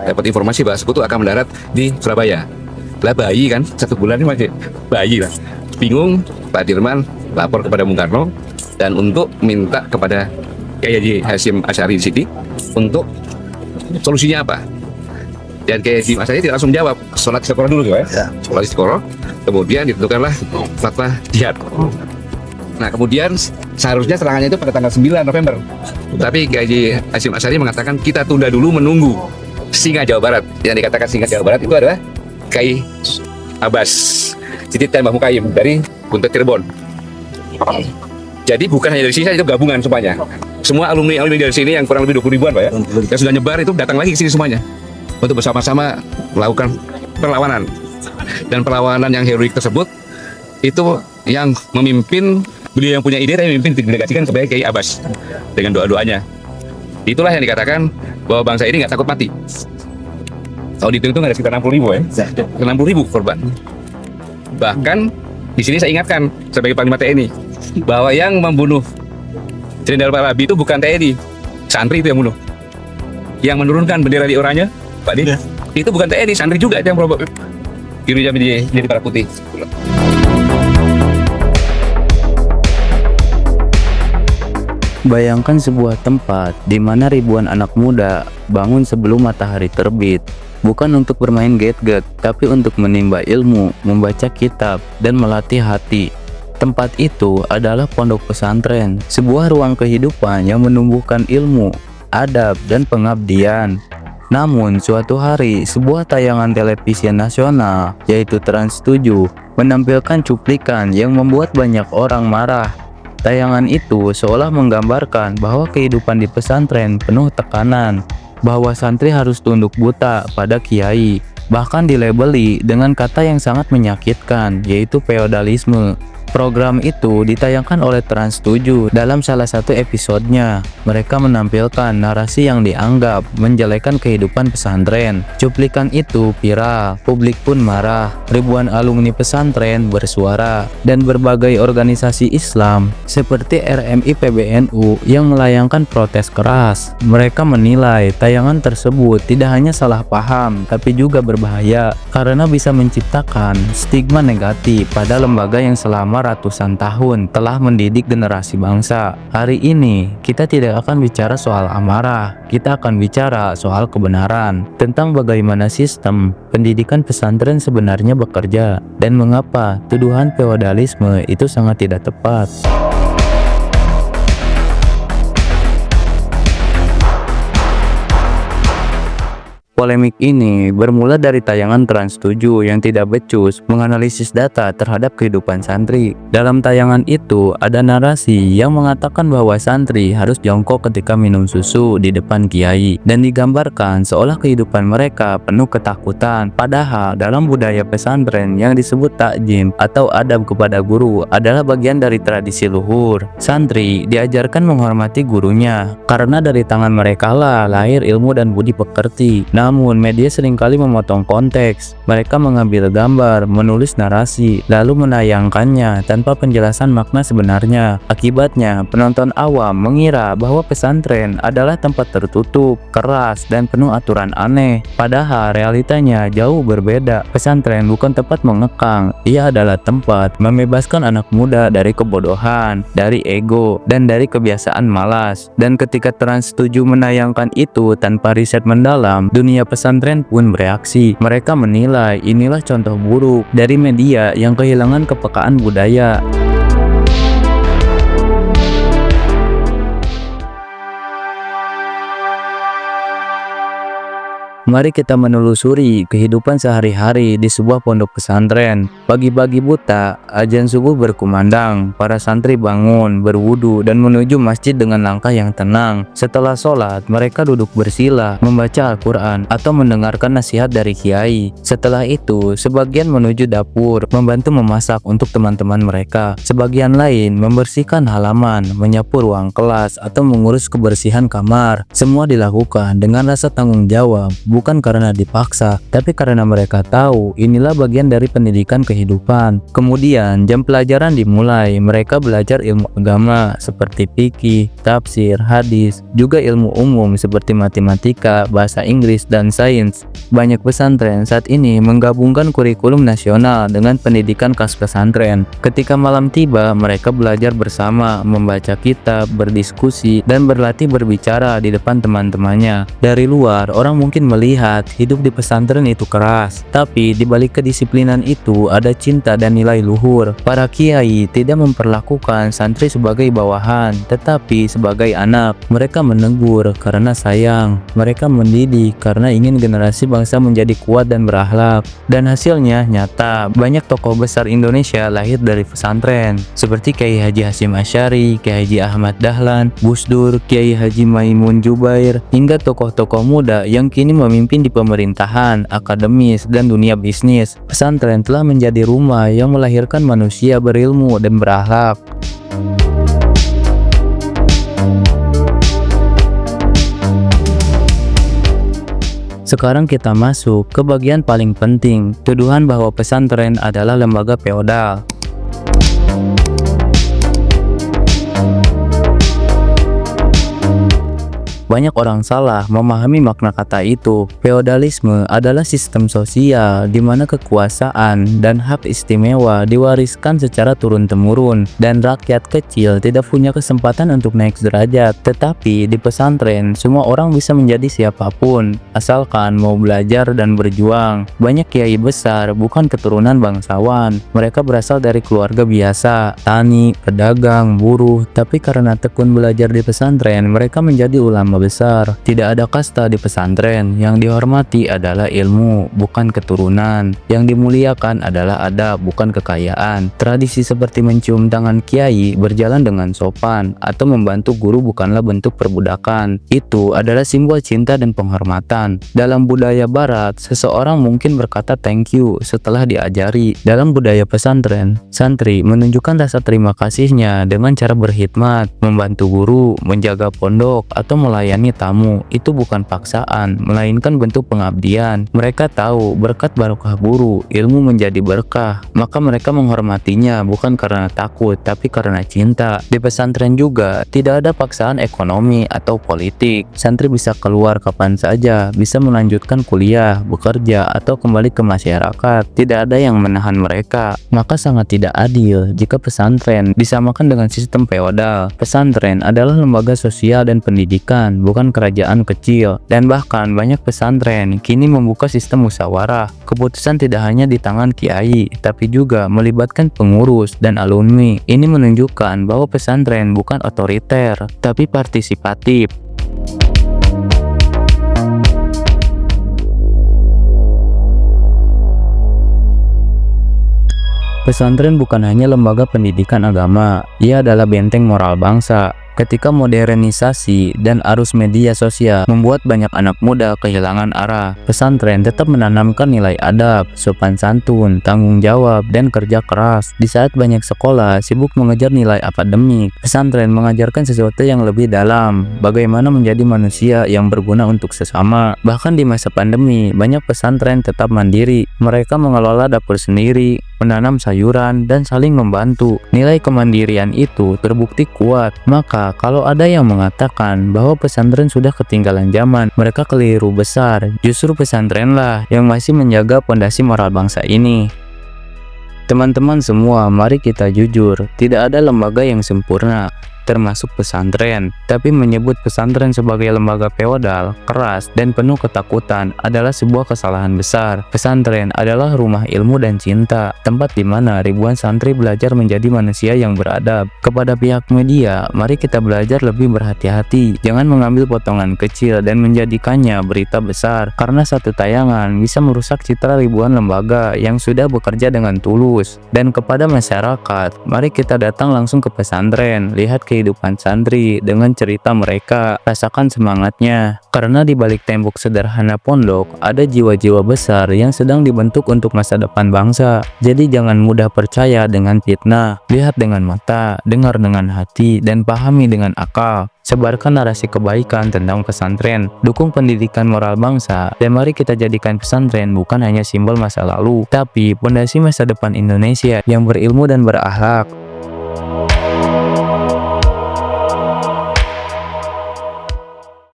dapat informasi bahwa sekutu akan mendarat di Surabaya. Lah bayi kan, 1 bulan ini masih bayi lah. Bingung, Pak Dirman lapor kepada Bung Karno dan untuk minta kepada Kiai Haji Hasyim Asy'ari di sini untuk solusinya apa. Dan Kiai Hasyim Asy'ari tidak langsung jawab, sholat istiqoroh dulu ya. Sholat istiqoroh, kemudian ditentukanlah fatwa jihad. Nah kemudian seharusnya serangannya itu pada tanggal 9 November. Tapi Kiai Haji Hasyim Asy'ari mengatakan kita tunda dulu menunggu singa Jawa Barat. Yang dikatakan singa Jawa Barat itu adalah Kiai Abbas Sidit dan Mbah Mukayyim dari Buntut Cirebon. Jadi bukan hanya dari sini, itu gabungan semuanya. Semua alumni dari sini yang kurang lebih 20 ribuan Pak ya, yang sudah nyebar itu datang lagi ke sini semuanya untuk bersama-sama melakukan perlawanan. Dan perlawanan yang heroik tersebut itu yang memimpin, beliau yang punya ide tapi memimpin didelegasikan kepada Kiai Abbas dengan doa-doanya. Itulah yang dikatakan bahwa bangsa ini nggak takut mati. Kalau dihitung ada sekitar 60 ribu ya, 60 ribu korban. Bahkan di sini saya ingatkan sebagai Panglima TNI bahwa yang membunuh Jenderal Parabi itu bukan TNI, santri itu yang bunuh. Yang menurunkan bendera di oranye, Pak Di, itu bukan TNI, santri juga itu yang merobek birunya menjadi merah putih. Bayangkan sebuah tempat di mana ribuan anak muda bangun sebelum matahari terbit, bukan untuk bermain get-get, tapi untuk menimba ilmu, membaca kitab, dan melatih hati. Tempat itu adalah pondok pesantren, sebuah ruang kehidupan yang menumbuhkan ilmu, adab, dan pengabdian. Namun, suatu hari, sebuah tayangan televisi nasional, yaitu Trans 7, menampilkan cuplikan yang membuat banyak orang marah. Tayangan itu seolah menggambarkan bahwa kehidupan di pesantren penuh tekanan, bahwa santri harus tunduk buta pada kiai, bahkan dilabeli dengan kata yang sangat menyakitkan, yaitu feodalisme. Program itu ditayangkan oleh Trans 7. Dalam salah satu episodenya, mereka menampilkan narasi yang dianggap menjelekan kehidupan pesantren. Cuplikan itu viral, publik pun marah. Ribuan alumni pesantren bersuara, dan berbagai organisasi Islam seperti RMI PBNU yang melayangkan protes keras. Mereka menilai tayangan tersebut tidak hanya salah paham, tapi juga berbahaya karena bisa menciptakan stigma negatif pada lembaga yang selama ratusan tahun telah mendidik generasi bangsa. Hari ini kita tidak akan bicara soal amarah, kita akan bicara soal kebenaran, tentang bagaimana sistem pendidikan pesantren sebenarnya bekerja dan mengapa tuduhan feodalisme itu sangat tidak tepat. Polemik ini bermula dari tayangan Trans 7 yang tidak becus menganalisis data terhadap kehidupan santri. Dalam tayangan itu ada narasi yang mengatakan bahwa santri harus jongkok ketika minum susu di depan kiai, dan digambarkan seolah kehidupan mereka penuh ketakutan. Padahal dalam budaya pesantren yang disebut takjim atau adab kepada guru adalah bagian dari tradisi luhur. Santri diajarkan menghormati gurunya karena dari tangan mereka lah lahir ilmu dan budi pekerti. Namun media seringkali memotong konteks. Mereka mengambil gambar, menulis narasi, lalu menayangkannya tanpa penjelasan makna sebenarnya. Akibatnya, penonton awam mengira bahwa pesantren adalah tempat tertutup, keras, dan penuh aturan aneh. Padahal realitanya jauh berbeda. Pesantren bukan tempat mengekang, ia adalah tempat membebaskan anak muda dari kebodohan, dari ego, dan dari kebiasaan malas. Dan ketika Trans 7 menayangkan itu tanpa riset mendalam, dunia pesantren pun bereaksi. Mereka menilai inilah contoh buruk dari media yang kehilangan kepekaan budaya. Mari kita menelusuri kehidupan sehari-hari di sebuah pondok pesantren. Pagi-pagi buta, azan subuh berkumandang. Para santri bangun, berwudu, dan menuju masjid dengan langkah yang tenang. Setelah sholat, mereka duduk bersila, membaca Al-Quran, atau mendengarkan nasihat dari kiai. Setelah itu, sebagian menuju dapur, membantu memasak untuk teman-teman mereka. Sebagian lain membersihkan halaman, menyapu ruang kelas, atau mengurus kebersihan kamar. Semua dilakukan dengan rasa tanggung jawab, bukan karena dipaksa, tapi karena mereka tahu inilah bagian dari pendidikan kehidupan. Kemudian jam pelajaran dimulai, mereka belajar ilmu agama seperti fikih, tafsir, hadis, juga ilmu umum seperti matematika, bahasa Inggris, dan sains. Banyak pesantren saat ini menggabungkan kurikulum nasional dengan pendidikan khas pesantren. Ketika malam tiba, mereka belajar bersama, membaca kitab, berdiskusi, dan berlatih berbicara di depan teman-temannya. Dari luar, orang mungkin melihat hidup di pesantren itu keras, tapi di balik kedisiplinan itu ada cinta dan nilai luhur. Para kiai tidak memperlakukan santri sebagai bawahan, tetapi sebagai anak. Mereka menegur karena sayang, mereka mendidik karena ingin generasi bangsa menjadi kuat dan berakhlak. Dan hasilnya nyata, banyak tokoh besar Indonesia lahir dari pesantren, seperti Kiai Haji Hasyim Asy'ari, Kiai Haji Ahmad Dahlan, Gus Dur, Kiai Haji Maimun Jubair, hingga tokoh-tokoh muda yang kini memimpin di pemerintahan, akademis, dan dunia bisnis. Pesantren telah menjadi rumah yang melahirkan manusia berilmu dan berakhlak. Sekarang kita masuk ke bagian paling penting, tuduhan bahwa pesantren adalah lembaga feodal. Banyak orang salah memahami makna kata itu. Feodalisme adalah sistem sosial di mana kekuasaan dan hak istimewa diwariskan secara turun-temurun dan rakyat kecil tidak punya kesempatan untuk naik derajat. Tetapi di pesantren, semua orang bisa menjadi siapapun asalkan mau belajar dan berjuang. Banyak kiai besar bukan keturunan bangsawan. Mereka berasal dari keluarga biasa, tani, pedagang, buruh, tapi karena tekun belajar di pesantren, mereka menjadi ulama besar. Tidak ada kasta di pesantren. Yang dihormati adalah ilmu, bukan keturunan. Yang dimuliakan adalah adab, bukan kekayaan. Tradisi seperti mencium tangan kiai, berjalan dengan sopan, atau membantu guru bukanlah bentuk perbudakan. Itu adalah simbol cinta dan penghormatan. Dalam budaya barat, seseorang mungkin berkata thank you setelah diajari. Dalam budaya pesantren, santri menunjukkan rasa terima kasihnya dengan cara berkhidmat, membantu guru, menjaga pondok, atau melayani tamu. Itu bukan paksaan, melainkan bentuk pengabdian. Mereka tahu berkat barokah guru, ilmu menjadi berkah, maka mereka menghormatinya bukan karena takut, tapi karena cinta. Di pesantren juga tidak ada paksaan ekonomi atau politik. Santri bisa keluar kapan saja, bisa melanjutkan kuliah, bekerja, atau kembali ke masyarakat. Tidak ada yang menahan mereka. Maka sangat tidak adil jika pesantren disamakan dengan sistem feodal. Pesantren adalah lembaga sosial dan pendidikan, bukan kerajaan kecil. Dan bahkan banyak pesantren kini membuka sistem musyawarah. Keputusan tidak hanya di tangan kiai, tapi juga melibatkan pengurus dan alumni. Ini menunjukkan bahwa pesantren bukan otoriter, tapi partisipatif. Pesantren bukan hanya lembaga pendidikan agama, ia adalah benteng moral bangsa. Ketika modernisasi dan arus media sosial membuat banyak anak muda kehilangan arah, pesantren tetap menanamkan nilai adab, sopan santun, tanggung jawab, dan kerja keras. Di saat banyak sekolah sibuk mengejar nilai akademik, pesantren mengajarkan sesuatu yang lebih dalam, bagaimana menjadi manusia yang berguna untuk sesama. Bahkan di masa pandemi, banyak pesantren tetap mandiri. Mereka mengelola dapur sendiri, menanam sayuran, dan saling membantu. Nilai kemandirian itu terbukti kuat. Maka kalau ada yang mengatakan bahwa pesantren sudah ketinggalan zaman, mereka keliru besar. Justru pesantrenlah yang masih menjaga pondasi moral bangsa ini. Teman-teman semua, mari kita jujur, tidak ada lembaga yang sempurna, termasuk pesantren. Tapi menyebut pesantren sebagai lembaga feodal, keras, dan penuh ketakutan adalah sebuah kesalahan besar. Pesantren adalah rumah ilmu dan cinta, tempat di mana ribuan santri belajar menjadi manusia yang beradab. Kepada pihak media, mari kita belajar lebih berhati-hati. Jangan mengambil potongan kecil dan menjadikannya berita besar, karena satu tayangan bisa merusak citra ribuan lembaga yang sudah bekerja dengan tulus. Dan kepada masyarakat, mari kita datang langsung ke pesantren, lihat kehidupan kehidupan santri dengan cerita mereka. Rasakan semangatnya, karena di balik tembok sederhana pondok ada jiwa-jiwa besar yang sedang dibentuk untuk masa depan bangsa. Jadi jangan mudah percaya dengan fitnah. Lihat dengan mata, dengar dengan hati, dan pahami dengan akal. Sebarkan narasi kebaikan tentang pesantren, dukung pendidikan moral bangsa, dan mari kita jadikan pesantren bukan hanya simbol masa lalu, tapi pondasi masa depan Indonesia yang berilmu dan berakhlak.